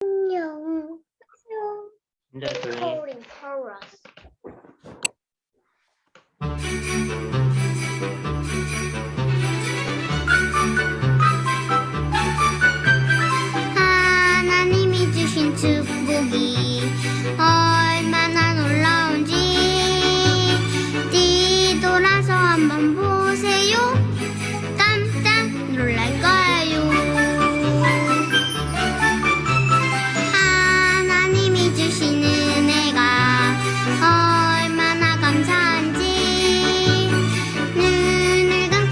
안녕. 진짜 조용히. Calling Taurus. 하나님이 주신 축복이 얼마나 놀라운지 뒤돌아서 한번 보세요. 깜짝 놀랄 거예요. 하나님이 주신 은혜가 얼마나 감사한지 눈을 감고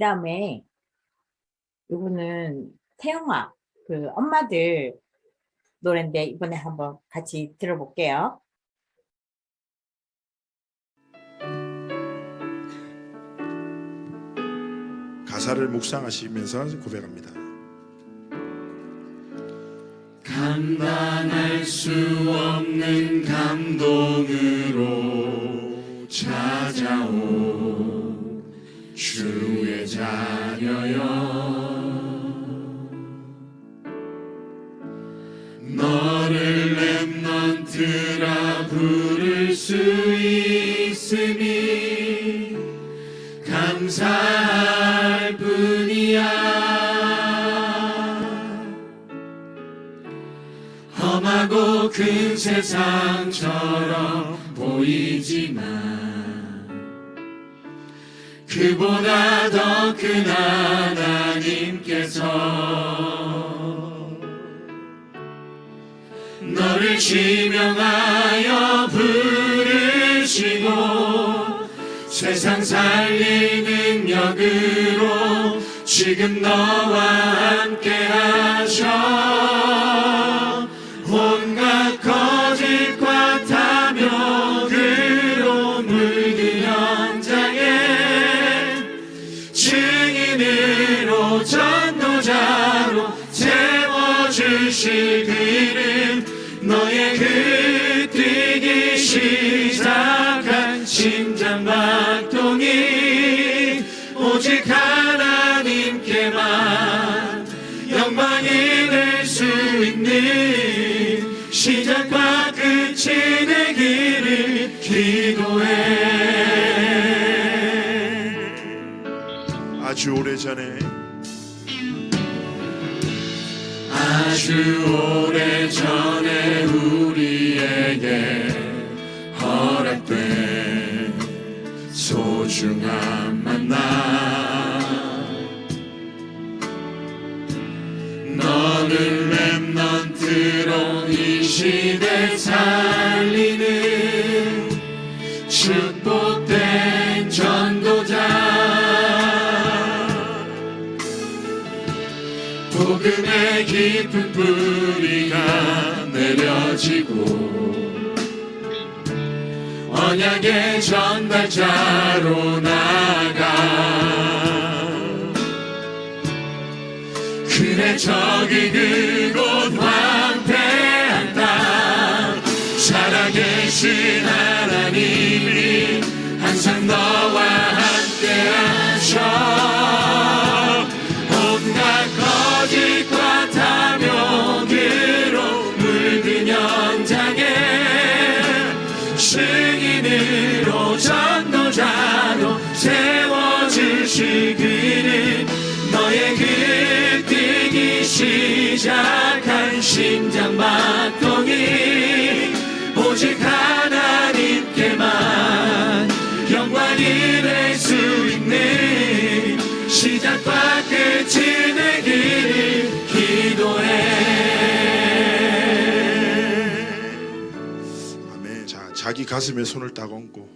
다음에 이거는 태영아, 그 엄마들 노래인데 이번에 한번 같이 들어볼게요. 가사를 묵상하시면서 고백합니다. 감당할 수 없는 감동으로 찾아오 주의 자녀여 너를 렘넌트라 부를 수 있으니 감사할 뿐이야. 험하고 큰 세상처럼 보이지만 그보다 더 큰 하나님께서 너를 지명하여 부르시고 세상 살릴 능력으로 지금 너와 함께 하셔. 온갖 거짓과 탐욕으로 물든 현장에 증인으로 전도자로 세워주실 그 이름 너의 그 뛰기 시작한 심장박동이 오직 하나님께만 영광이 될 수 있는 시작과 끝이 되기를 기도해. 아주 오래전에 우리에게 허락된 소중한 만나 너는 렘넌트로 이 시대 살리는 축복된 전도자 복음의 깊은 뿌리가 내려지고 언약의 전달자로 나아가 그래 저기 그곳 황폐한 땅 살아계신 하나님이 항상 너와 함께 하셔. 온갖 거짓과 탐욕으로 물든 현장에 증인으로 전도자로 세워주실 그는 너의 그 뛰기 시작한 심장박동이 오직 하나님께만 영광이 될 수 있는 시작과 끝이 되기를 기도해. 아멘. 자기 가슴에 손을 딱 얹고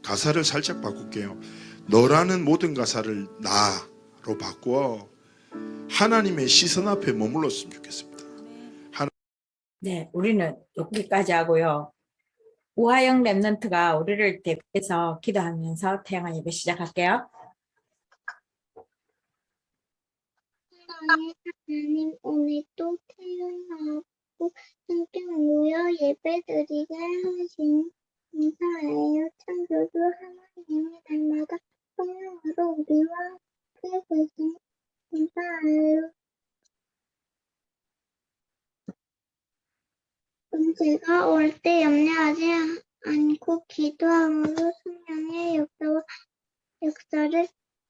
가사를 살짝 바꿀게요. 너라는 모든 가사를 나로 바꾸어 하나님의 시선 앞에 머물렀으면 좋겠습니다. 네, 우리는 여기까지 하고요. 우하영 랩런트가 우리를 대표해서 기도하면서 태영아 예배 시작할게요. 하나님 오늘도 태어나고 함께 모여 예배드리게 하신 감사해요. 창조주 하나님이 날마다 성령으로 우리와 함께 계신 감사해요. 제가 올 때 염려하지 않고 기도함으로 성령의 역사를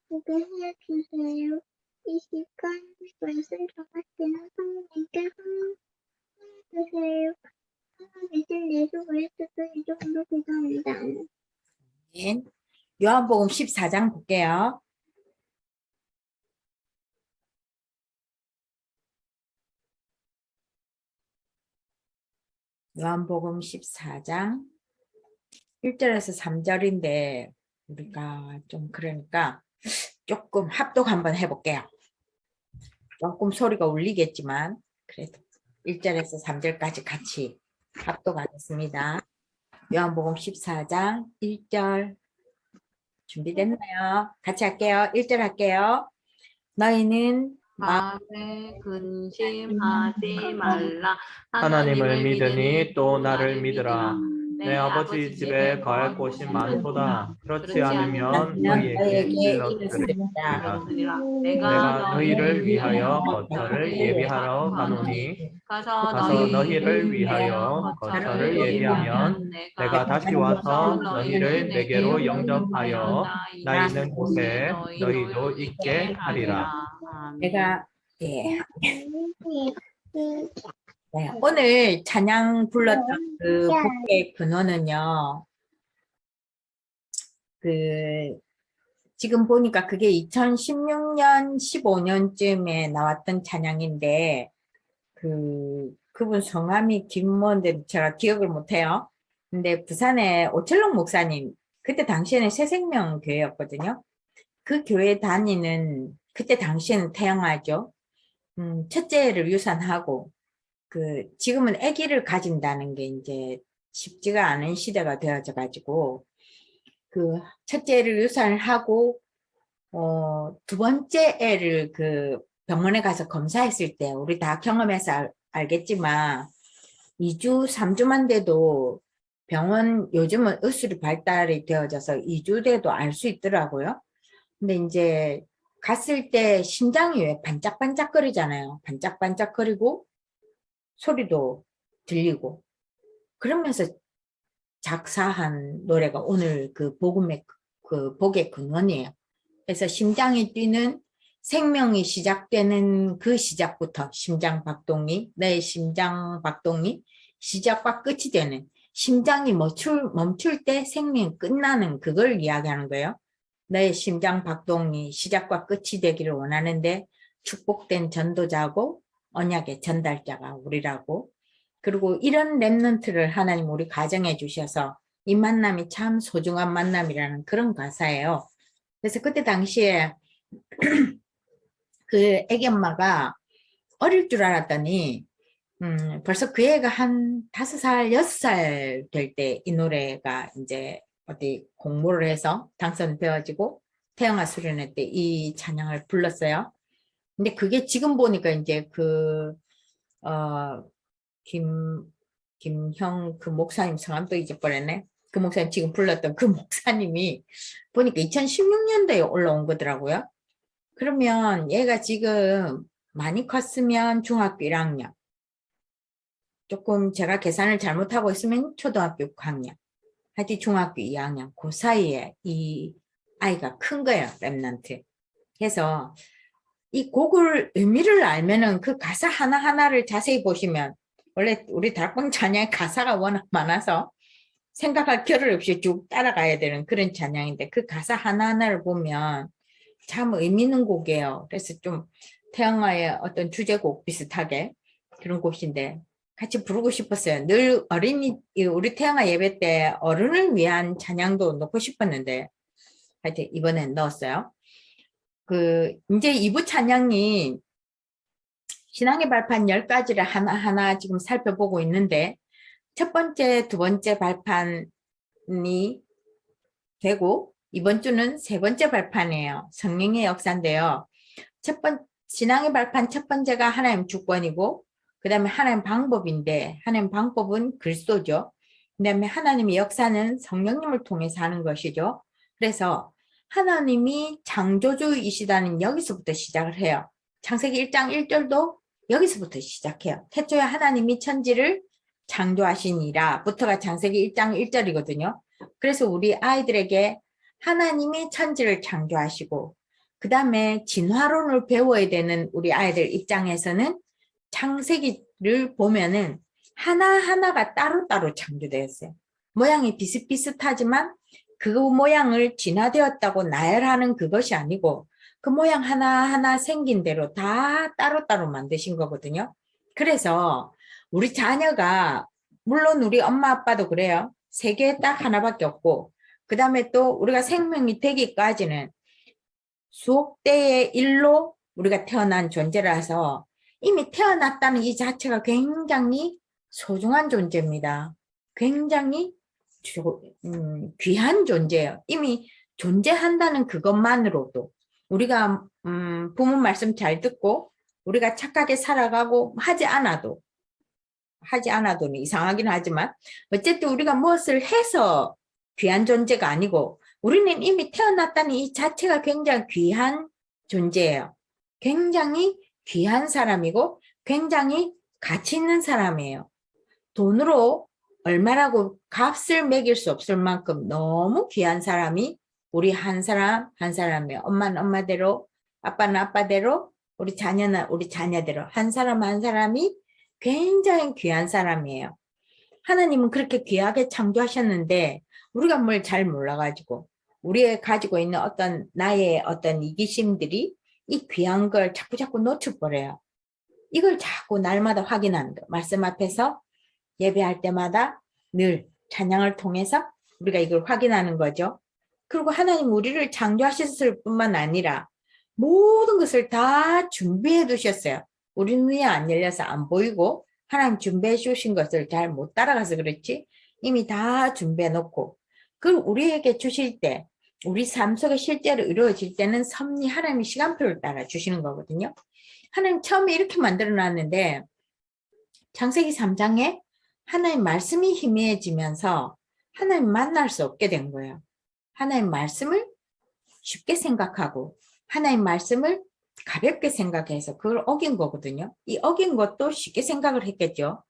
보게 해주세요. 이 시간 말씀 전하시는 성령님께 주세요. 살아계신 예수 그리스도 이름으로 기도합니다. 네. 요한복음 14장 볼게요. 요한복음 14장 1절에서 3절인데 우리가 좀 그러니까 조금 합독 한번 해볼게요. 조금 소리가 울리겠지만 그래도 1절에서 3절까지 같이 합독하겠습니다. 요한복음 14장 1절 준비됐나요? 같이 할게요. 1절 할게요. 너희는 마음에 근심하지 말라. 하나님을 믿으니 또 나를 믿으라. 내 아버지 집에 거할 곳이 많도다. 그렇지 않으면 너희에게 일렀으리라. 내가 너희를 위하여 거처를 예비하러 가노니 가서 너희를 위하여 거처를 예비하면 내가 다시 와서 너희를 내게로 영접하여 나 있는 곳에 너희도 있게 하리라. 내가 네, 오늘 찬양 불렀던 그 복의 근원은요. 지금 보니까 그게 2016년 15년쯤에 나왔던 찬양인데 그분 성함이 김모인데 제가 기억을 못해요. 근데 부산에 오철록 목사님 그때 당시에는 새생명 교회였거든요. 그 교회 다니는 그때 당시에는 태영아죠. 첫째를 유산하고 지금은 아기를 가진다는 게 이제 쉽지가 않은 시대가 되어져 가지고 첫째를 유산을 하고 두 번째 애를 병원에 가서 검사했을 때 우리 다 경험해서 알겠지만 2주 3주만 돼도 병원 요즘은 의술이 발달이 되어져서 2주 돼도 알 수 있더라고요. 근데 이제 갔을 때 심장이 왜 반짝반짝거리잖아요. 반짝반짝거리고 소리도 들리고 그러면서 작사한 노래가 오늘 복의 근원이에요. 그래서 심장이 뛰는 생명이 시작되는 그 시작부터 심장 박동이 내 심장 박동이 시작과 끝이 되는 심장이 멈출 때 생명이 끝나는 그걸 이야기하는 거예요. 내 심장 박동이 시작과 끝이 되기를 원하는데 축복된 전도자고 언약의 전달자가 우리라고. 그리고 이런 렘넌트를 하나님 우리 가정해 주셔서 이 만남이 참 소중한 만남이라는 그런 가사예요. 그래서 그때 당시에 그 애기 엄마가 어릴 줄 알았더니 벌써 그 애가 한 5살, 6살 될 때 이 노래가 이제 어디 공모를 해서 당선되어지고 태영아 수련회 때 이 찬양을 불렀어요. 근데 그게 지금 보니까 이제 김형 그 목사님 성함도 잊어버렸네. 그 목사님 지금 불렀던 그 목사님이 보니까 2016년도에 올라온 거더라고요. 그러면 얘가 지금 많이 컸으면 중학교 1학년. 조금 제가 계산을 잘못하고 있으면 초등학교 6학년. 하여튼 중학교 2학년. 그 사이에 이 아이가 큰 거예요. 렘넌트. 그래서 이 곡을 의미를 알면은 그 가사 하나하나를 자세히 보시면 원래 우리 다락방 찬양의 가사가 워낙 많아서 생각할 겨를 없이 쭉 따라가야 되는 그런 찬양인데 그 가사 하나하나를 보면 참 의미 있는 곡이에요. 그래서 좀 태영아의 어떤 주제곡 비슷하게 그런 곡인데 같이 부르고 싶었어요. 늘 우리 태영아 예배 때 어른을 위한 찬양도 넣고 싶었는데 하여튼 이번엔 넣었어요. 이제 2부 찬양이 신앙의 발판 10가지를 하나하나 지금 살펴보고 있는데 첫 번째, 두 번째 발판이 되고 이번 주는 세 번째 발판이에요. 성령의 역사인데요. 신앙의 발판 첫 번째가 하나님 주권이고 그 다음에 하나님 방법인데 하나님 방법은 그리스도죠. 그 다음에 하나님의 역사는 성령님을 통해서 하는 것이죠. 그래서 하나님이 창조주이시다는 여기서부터 시작을 해요. 창세기 1장 1절도 여기서부터 시작해요. 태초에 하나님이 천지를 창조하시니라 부터가 창세기 1장 1절이거든요. 그래서 우리 아이들에게 하나님이 천지를 창조하시고 그 다음에 진화론을 배워야 되는 우리 아이들 입장에서는 창세기를 보면은 하나하나가 따로따로 창조되었어요. 모양이 비슷비슷하지만 그 모양을 진화되었다고 나열하는 그것이 아니고 그 모양 하나하나 생긴 대로 다 따로따로 만드신 거거든요. 그래서 우리 자녀가 물론 우리 엄마 아빠도 그래요. 세계에 딱 하나밖에 없고 그 다음에 또 우리가 생명이 되기까지는 수億대의 일로 우리가 태어난 존재라서 이미 태어났다는 이 자체가 굉장히 소중한 존재입니다. 굉장히 귀한 존재예요. 이미 존재한다는 그것만으로도 우리가 부모 말씀 잘 듣고 우리가 착하게 살아가고 하지 않아도는 이상하긴 하지만 어쨌든 우리가 무엇을 해서 귀한 존재가 아니고 우리는 이미 태어났다는 이 자체가 굉장히 귀한 존재예요. 굉장히 귀한 사람이고 굉장히 가치 있는 사람이에요. 돈으로 얼마라고 값을 매길 수 없을 만큼 너무 귀한 사람이 우리 한 사람 한 사람이에요. 엄마는 엄마대로, 아빠는 아빠대로, 우리 자녀는 우리 자녀대로 한 사람 한 사람이 굉장히 귀한 사람이에요. 하나님은 그렇게 귀하게 창조하셨는데 우리가 뭘 잘 몰라가지고 우리가 가지고 있는 어떤 나의 어떤 이기심들이 이 귀한 걸 자꾸 놓쳐버려요. 이걸 자꾸 날마다 확인하는 거. 말씀 앞에서 예배할 때마다 늘 찬양을 통해서 우리가 이걸 확인하는 거죠. 그리고 하나님 우리를 창조하셨을 뿐만 아니라 모든 것을 다 준비해 두셨어요. 우리 눈이 안 열려서 안 보이고 하나님 준비해 주신 것을 잘 못 따라가서 그렇지 이미 다 준비해 놓고 그걸 우리에게 주실 때 우리 삶 속에 실제로 이루어질 때는 섭리 하나님의 시간표를 따라 주시는 거거든요. 하나님 처음에 이렇게 만들어 놨는데 창세기 3장에 하나님 말씀이 희미해지면서 하나님 만날 수 없게 된 거예요. 하나님 말씀을 쉽게 생각하고 하나님 말씀을 가볍게 생각해서 그걸 어긴 거거든요. 이 어긴 것도 쉽게 생각을 했겠죠.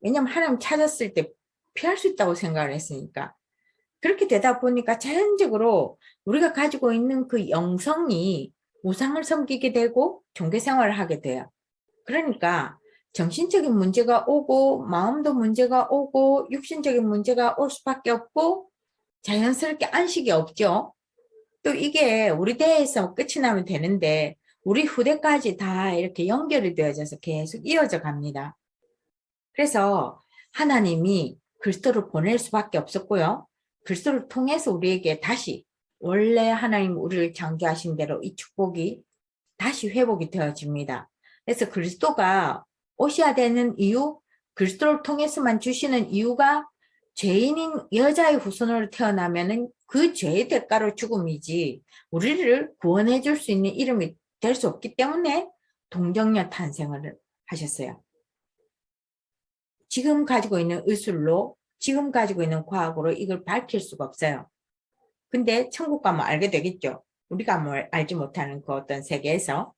왜냐하면 하나님 찾았을 때 피할 수 있다고 생각을 했으니까. 그렇게 되다 보니까 자연적으로 우리가 가지고 있는 그 영성이 우상을 섬기게 되고 종교생활을 하게 돼요. 그러니까 정신적인 문제가 오고 마음도 문제가 오고 육신적인 문제가 올 수밖에 없고 자연스럽게 안식이 없죠. 또 이게 우리 대에서 끝이 나면 되는데 우리 후대까지 다 이렇게 연결이 되어져서 계속 이어져 갑니다. 그래서 하나님이 그리스도를 보낼 수밖에 없었고요. 그리스도를 통해서 우리에게 다시 원래 하나님 우리를 창조하신 대로 이 축복이 다시 회복이 되어집니다. 그래서 그리스도가 오셔야 되는 이유, 그리스도를 통해서만 주시는 이유가 죄인인 여자의 후손으로 태어나면은 그 죄의 대가로 죽음이지 우리를 구원해 줄 수 있는 이름이 될 수 없기 때문에 동정녀 탄생을 하셨어요. 지금 가지고 있는 의술로 지금 가지고 있는 과학으로 이걸 밝힐 수가 없어요. 근데 천국 가면 알게 되겠죠. 우리가 뭘 알지 못하는 그 어떤 세계에서.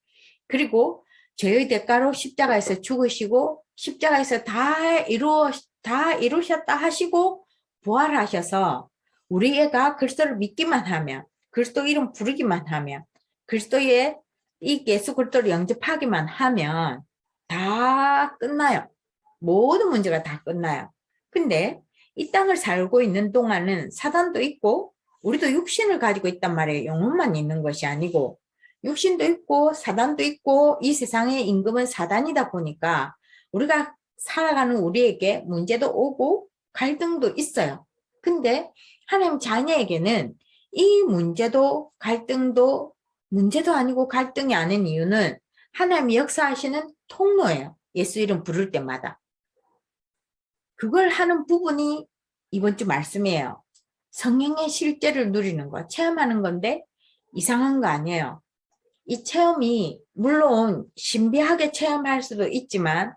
그리고 죄의 대가로 십자가에서 죽으시고 십자가에서 다 이루셨다 하시고 부활하셔서 우리가 그리스도를 믿기만 하면 그리스도 이름 부르기만 하면 그리스도의 이 예수 그리스도를 영접하기만 하면 다 끝나요. 모든 문제가 다 끝나요. 근데 이 땅을 살고 있는 동안은 사단도 있고 우리도 육신을 가지고 있단 말이에요. 영혼만 있는 것이 아니고 육신도 있고 사단도 있고 이 세상의 임금은 사단이다 보니까 우리가 살아가는 우리에게 문제도 오고 갈등도 있어요. 근데 하나님 자녀에게는 이 문제도 갈등도 문제도 아니고 갈등이 아닌 이유는 하나님이 역사하시는 통로예요. 예수 이름 부를 때마다. 그걸 하는 부분이 이번 주 말씀이에요. 성령의 실제를 누리는 거, 체험하는 건데 이상한 거 아니에요. 이 체험이 물론 신비하게 체험할 수도 있지만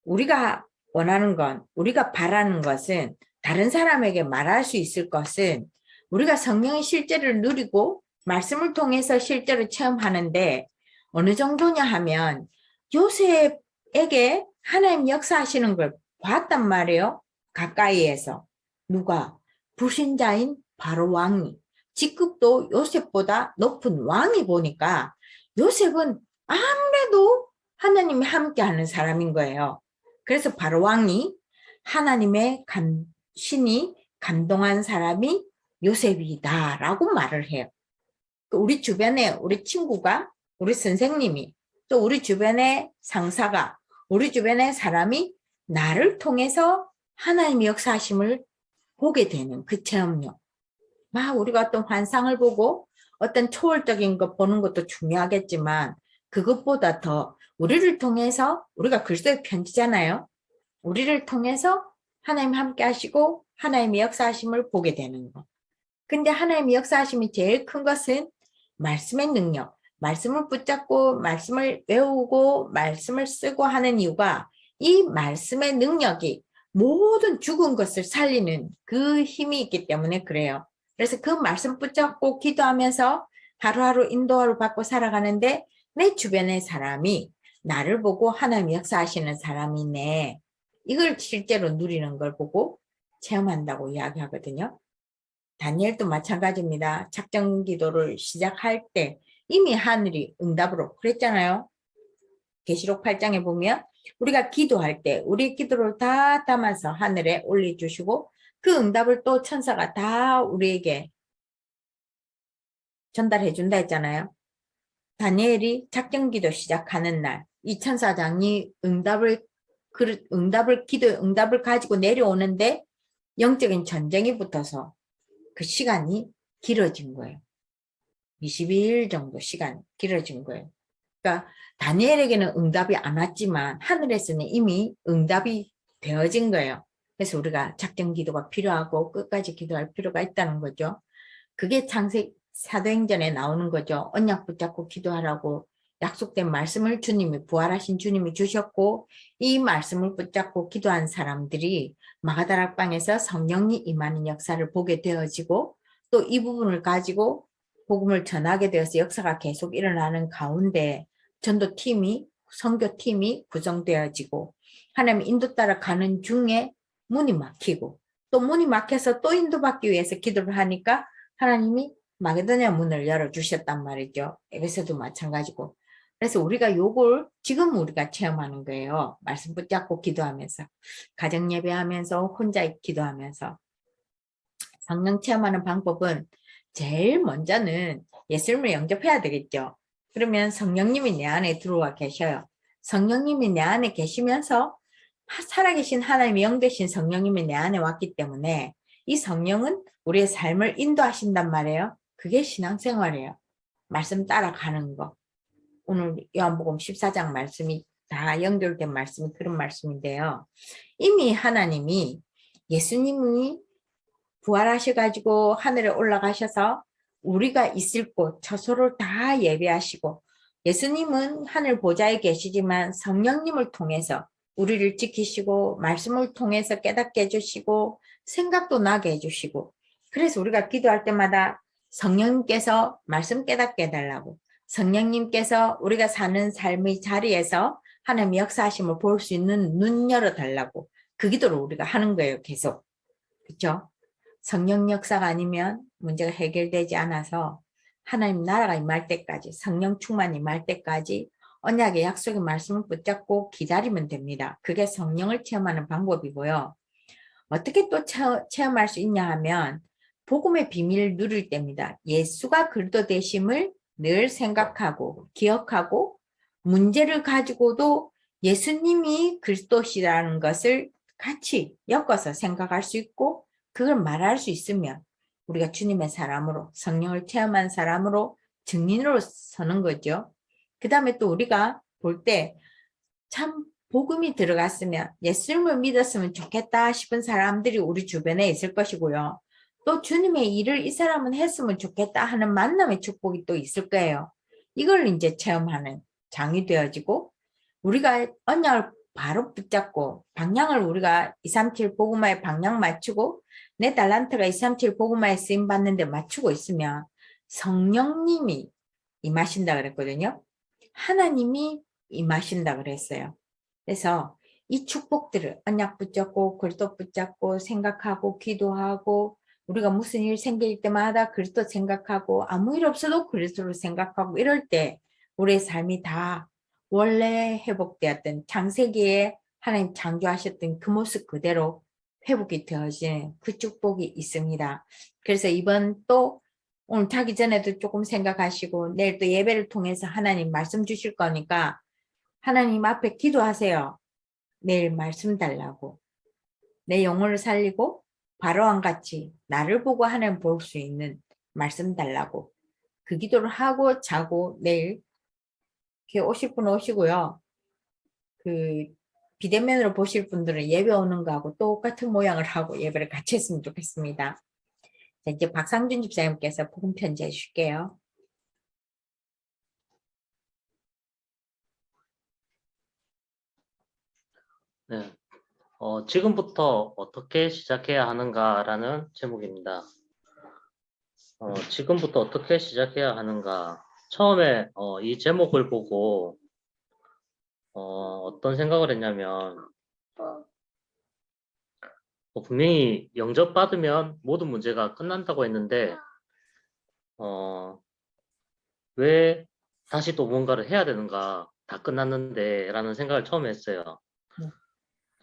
우리가 원하는 건, 우리가 바라는 것은 다른 사람에게 말할 수 있을 것은 우리가 성령의 실제를 누리고 말씀을 통해서 실제로 체험하는데 어느 정도냐 하면 요셉에게 하나님 역사하시는 걸 봤단 말이에요. 가까이에서. 누가? 불신자인 바로 왕이. 직급도 요셉보다 높은 왕이 보니까 요셉은 아무래도 하나님이 함께하는 사람인 거예요. 그래서 바로 왕이 하나님의 신이 감동한 사람이 요셉이다 라고 말을 해요. 우리 주변에 우리 친구가, 우리 선생님이, 또 우리 주변의 상사가, 우리 주변의 사람이 나를 통해서 하나님의 역사하심을 보게 되는 그 체험력. 막 우리가 어떤 환상을 보고 어떤 초월적인 거 보는 것도 중요하겠지만 그것보다 더 우리를 통해서 우리가 그리스도의 편지잖아요. 우리를 통해서 하나님 함께 하시고 하나님의 역사하심을 보게 되는 거. 근데 하나님의 역사하심이 제일 큰 것은 말씀의 능력, 말씀을 붙잡고 말씀을 외우고 말씀을 쓰고 하는 이유가 이 말씀의 능력이 모든 죽은 것을 살리는 그 힘이 있기 때문에 그래요. 그래서 그 말씀 붙잡고 기도하면서 하루하루 인도하루 받고 살아가는데 내 주변의 사람이 나를 보고 하나님 역사하시는 사람이네. 이걸 실제로 누리는 걸 보고 체험한다고 이야기하거든요. 다니엘도 마찬가지입니다. 작정 기도를 시작할 때 이미 하늘이 응답으로 그랬잖아요. 계시록 8장에 보면 우리가 기도할 때 우리 기도를 다 담아서 하늘에 올려주시고 그 응답을 또 천사가 다 우리에게 전달해 준다 했잖아요. 다니엘이 작정기도 시작하는 날 이 천사장이 응답을 가지고 내려오는데 영적인 전쟁이 붙어서 그 시간이 길어진 거예요. 22일 정도 시간 길어진 거예요. 그러니까 다니엘에게는 응답이 안 왔지만 하늘에서는 이미 응답이 되어진 거예요. 그래서 우리가 작정 기도가 필요하고 끝까지 기도할 필요가 있다는 거죠. 그게 창세기 사도행전에 나오는 거죠. 언약 붙잡고 기도하라고 약속된 말씀을 주님이 부활하신 주님이 주셨고 이 말씀을 붙잡고 기도한 사람들이 마가다락방에서 성령이 임하는 역사를 보게 되어지고 또 이 부분을 가지고 복음을 전하게 되어서 역사가 계속 일어나는 가운데 전도팀이 선교팀이 구성되어지고 하나님 인도 따라 가는 중에 문이 막히고 또 문이 막혀서 또 인도받기 위해서 기도를 하니까 하나님이 마게도냐 문을 열어주셨단 말이죠. 에베소도 마찬가지고. 그래서 우리가 요걸 지금 우리가 체험하는 거예요. 말씀 붙잡고 기도하면서 가정 예배하면서 혼자 기도하면서 성령 체험하는 방법은 제일 먼저는 예수님을 영접해야 되겠죠. 그러면 성령님이 내 안에 들어와 계셔요. 성령님이 내 안에 계시면서 살아계신 하나님의 영 되신 성령님이 내 안에 왔기 때문에 이 성령은 우리의 삶을 인도하신단 말이에요. 그게 신앙생활이에요. 말씀 따라가는 거. 오늘 요한복음 14장 말씀이 다 연결된 말씀이 그런 말씀인데요. 이미 하나님이 예수님이 부활하셔가지고 하늘에 올라가셔서 우리가 있을 곳 처소를 다 예배하시고 예수님은 하늘 보좌에 계시지만 성령님을 통해서 우리를 지키시고 말씀을 통해서 깨닫게 해주시고 생각도 나게 해주시고 그래서 우리가 기도할 때마다 성령님께서 말씀 깨닫게 해달라고 성령님께서 우리가 사는 삶의 자리에서 하나님의 역사하심을 볼 수 있는 눈 열어달라고 그 기도를 우리가 하는 거예요. 계속. 그렇죠? 성령 역사가 아니면 문제가 해결되지 않아서 하나님 나라가 임할 때까지 성령 충만이 임할 때까지 언약의 약속의 말씀을 붙잡고 기다리면 됩니다. 그게 성령을 체험하는 방법이고요. 어떻게 또 체험할 수 있냐 하면 복음의 비밀을 누릴 때입니다. 예수가 그리스도 되심을 늘 생각하고 기억하고 문제를 가지고도 예수님이 그리스도시라는 것을 같이 엮어서 생각할 수 있고 그걸 말할 수 있으면 우리가 주님의 사람으로 성령을 체험한 사람으로 증인으로 서는 거죠. 그 다음에 또 우리가 볼 때 참 복음이 들어갔으면 예수님을 믿었으면 좋겠다 싶은 사람들이 우리 주변에 있을 것이고요. 또 주님의 일을 이 사람은 했으면 좋겠다 하는 만남의 축복이 또 있을 거예요. 이걸 이제 체험하는 장이 되어지고 우리가 언약을 바로 붙잡고 방향을 우리가 237 복음화에 방향 맞추고 내 달란트가 237 복음화에 쓰임 받는데 맞추고 있으면 성령님이 임하신다 그랬거든요. 하나님이 임하신다 그랬어요. 그래서 이 축복들을 언약 붙잡고 그리스도 붙잡고 생각하고 기도하고 우리가 무슨 일 생길 때마다 그리스도 생각하고 아무 일 없어도 그리스도를 생각하고 이럴 때 우리의 삶이 다 원래 회복되었던 창세기에 하나님 창조하셨던 그 모습 그대로 회복이 되어지는 그 축복이 있습니다. 그래서 이번 또 오늘 자기 전에도 조금 생각하시고 내일 또 예배를 통해서 하나님 말씀 주실 거니까 하나님 앞에 기도하세요. 내일 말씀 달라고. 내 영혼을 살리고 바로왕 같이 나를 보고 하나님 볼 수 있는 말씀 달라고. 그 기도를 하고 자고 내일 이렇게 오실 분 오시고요. 그 비대면으로 보실 분들은 예배 오는 거하고 똑같은 모양을 하고 예배를 같이 했으면 좋겠습니다. 자, 이제 박상준 집사님께서 복음 편지 해주실게요. 네. 지금부터 어떻게 시작해야 하는가라는 제목입니다. 지금부터 어떻게 시작해야 하는가. 처음에 이 제목을 보고 어떤 생각을 했냐면 분명히 영접받으면 모든 문제가 끝난다고 했는데 왜 다시 또 뭔가를 해야 되는가. 다 끝났는데 라는 생각을 처음에 했어요.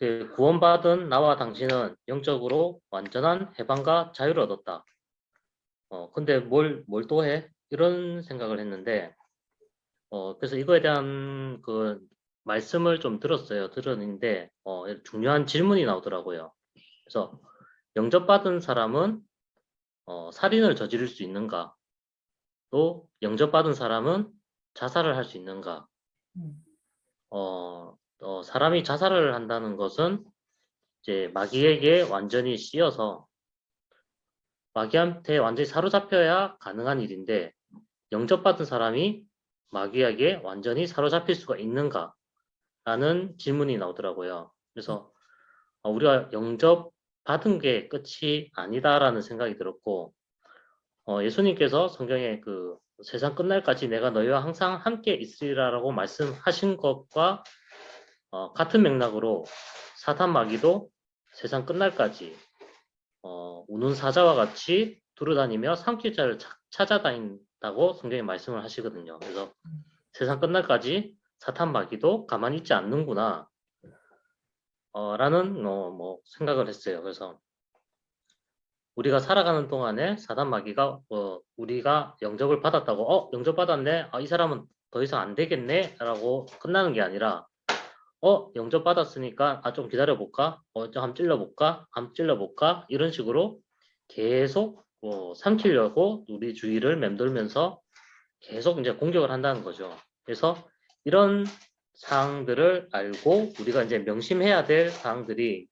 그 구원받은 나와 당신은 영적으로 완전한 해방과 자유를 얻었다. 근데 뭘 또 해? 이런 생각을 했는데, 그래서 이거에 대한 그 말씀을 좀 들었는데, 중요한 질문이 나오더라고요. 그래서 영접받은 사람은 살인을 저지를 수 있는가? 또 영접받은 사람은 자살을 할 수 있는가? 사람이 자살을 한다는 것은 이제 마귀에게 완전히 씌여서 마귀한테 완전히 사로잡혀야 가능한 일인데 영접받은 사람이 마귀에게 완전히 사로잡힐 수가 있는가? 라는 질문이 나오더라고요. 그래서 우리가 영접받은 게 끝이 아니다라는 생각이 들었고 예수님께서 성경에 그 세상 끝날까지 내가 너희와 항상 함께 있으리라라고 말씀하신 것과 같은 맥락으로 사탄 마귀도 세상 끝날까지 우는 사자와 같이 두루다니며 삼킬 자를 찾아다닌다고 성경에 말씀을 하시거든요. 그래서 세상 끝날까지 사탄 마귀도 가만히 있지 않는구나 라는 생각을 했어요. 그래서 우리가 살아가는 동안에 사탄 마귀가 우리가 영접을 받았다고 영접받았네, 이 사람은 더 이상 안 되겠네 라고 끝나는 게 아니라 영접받았으니까 좀 기다려볼까? 좀 한번 찔러볼까? 이런 식으로 계속 삼키려고 우리 주위를 맴돌면서 계속 이제 공격을 한다는 거죠. 그래서 이런 사항들을 알고 우리가 이제 명심해야 될 사항들이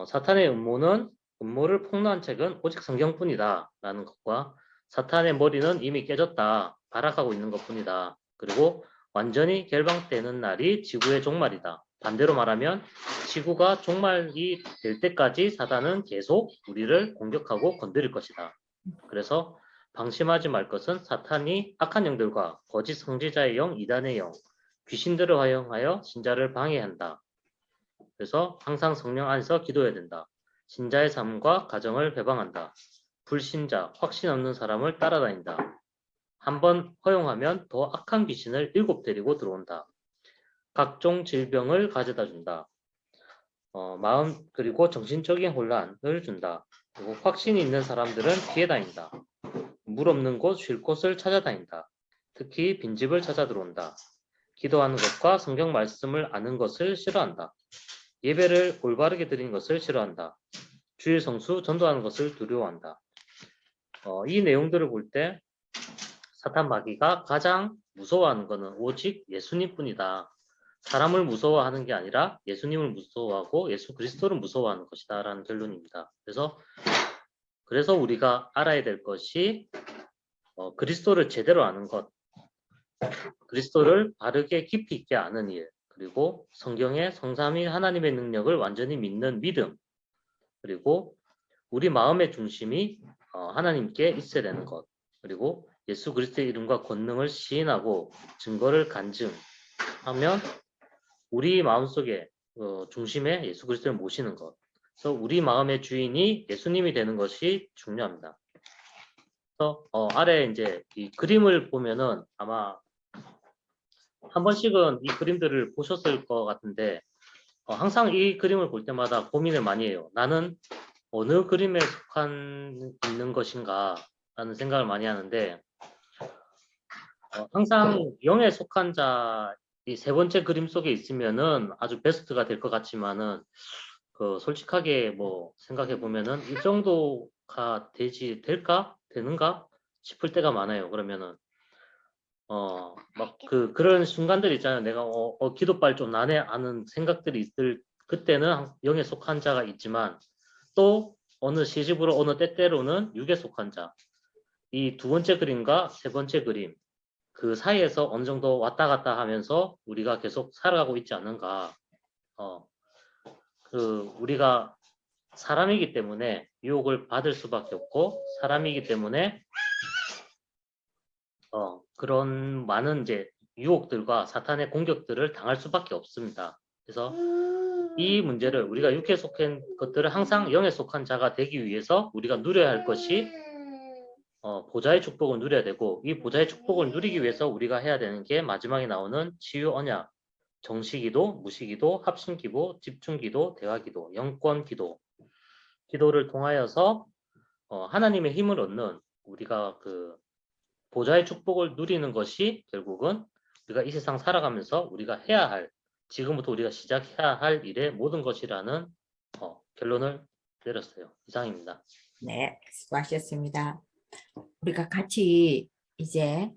사탄의 음모를 폭로한 책은 오직 성경뿐이다 라는 것과 사탄의 머리는 이미 깨졌다, 발악하고 있는 것뿐이다. 그리고 완전히 결방되는 날이 지구의 종말이다. 반대로 말하면 지구가 종말이 될 때까지 사단은 계속 우리를 공격하고 건드릴 것이다. 그래서 방심하지 말 것은 사탄이 악한 영들과 거짓 선지자의 영, 이단의 영, 귀신들을 활용하여 신자를 방해한다. 그래서 항상 성령 안에서 기도해야 된다. 신자의 삶과 가정을 배방한다. 불신자, 확신 없는 사람을 따라다닌다. 한번 허용하면 더 악한 귀신을 7 데리고 들어온다. 각종 질병을 가져다 준다. 마음 그리고 정신적인 혼란을 준다. 그리고 확신이 있는 사람들은 피해 다닌다. 물 없는 곳, 쉴 곳을 찾아다닌다. 특히 빈집을 찾아 들어온다. 기도하는 것과 성경 말씀을 아는 것을 싫어한다. 예배를 올바르게 드리는 것을 싫어한다. 주일 성수 전도하는 것을 두려워한다. 이 내용들을 볼 때 사탄 마귀가 가장 무서워하는 것은 오직 예수님뿐이다. 사람을 무서워하는 게 아니라 예수님을 무서워하고 예수 그리스도를 무서워하는 것이다 라는 결론입니다. 그래서 우리가 알아야 될 것이 그리스도를 제대로 아는 것, 그리스도를 바르게 깊이 있게 아는 일, 그리고 성경의 성삼위 하나님의 능력을 완전히 믿는 믿음, 그리고 우리 마음의 중심이 하나님께 있어야 되는 것, 그리고 예수 그리스도의 이름과 권능을 시인하고 증거를 간증하면 우리 마음속에 중심에 예수 그리스도를 모시는 것. 그래서 우리 마음의 주인이 예수님이 되는 것이 중요합니다. 그래서 아래 이제 이 그림을 보면은 아마 한 번씩은 이 그림들을 보셨을 것 같은데 항상 이 그림을 볼 때마다 고민을 많이 해요. 나는 어느 그림에 있는 것인가 라는 생각을 많이 하는데 항상 영에 속한 자 이 3번째 그림 속에 있으면은 아주 베스트가 될 것 같지만은 솔직하게 생각해 보면은 이 정도가 되는가 싶을 때가 많아요. 그러면은 막 그런 순간들 있잖아요. 내가 기도빨 좀 나네 하는 생각들이 있을 그때는 영에 속한 자가 있지만 또 어느 시집으로 어느 때때로는 육에 속한 자. 이 두 번째 그림과 세 번째 그림 그 사이에서 어느 정도 왔다 갔다 하면서 우리가 계속 살아가고 있지 않는가. 우리가 사람이기 때문에 유혹을 받을 수밖에 없고 사람이기 때문에 그런 많은 이제 유혹들과 사탄의 공격들을 당할 수밖에 없습니다. 그래서 이 문제를 우리가 육에 속한 것들을 항상 영에 속한 자가 되기 위해서 우리가 누려야 할 것이 보좌의 축복을 누려야 되고 이 보좌의 축복을 누리기 위해서 우리가 해야 되는 게 마지막에 나오는 치유 언약, 정시기도, 무시기도, 합심기도, 집중기도, 대화기도, 영권기도 기도를 통하여서 하나님의 힘을 얻는 우리가 그 보좌의 축복을 누리는 것이 결국은 우리가 이 세상 살아가면서 우리가 해야 할 지금부터 우리가 시작해야 할 일의 모든 것이라는 결론을 내렸어요. 이상입니다. 네, 수고하셨습니다. 우리가 같이 이제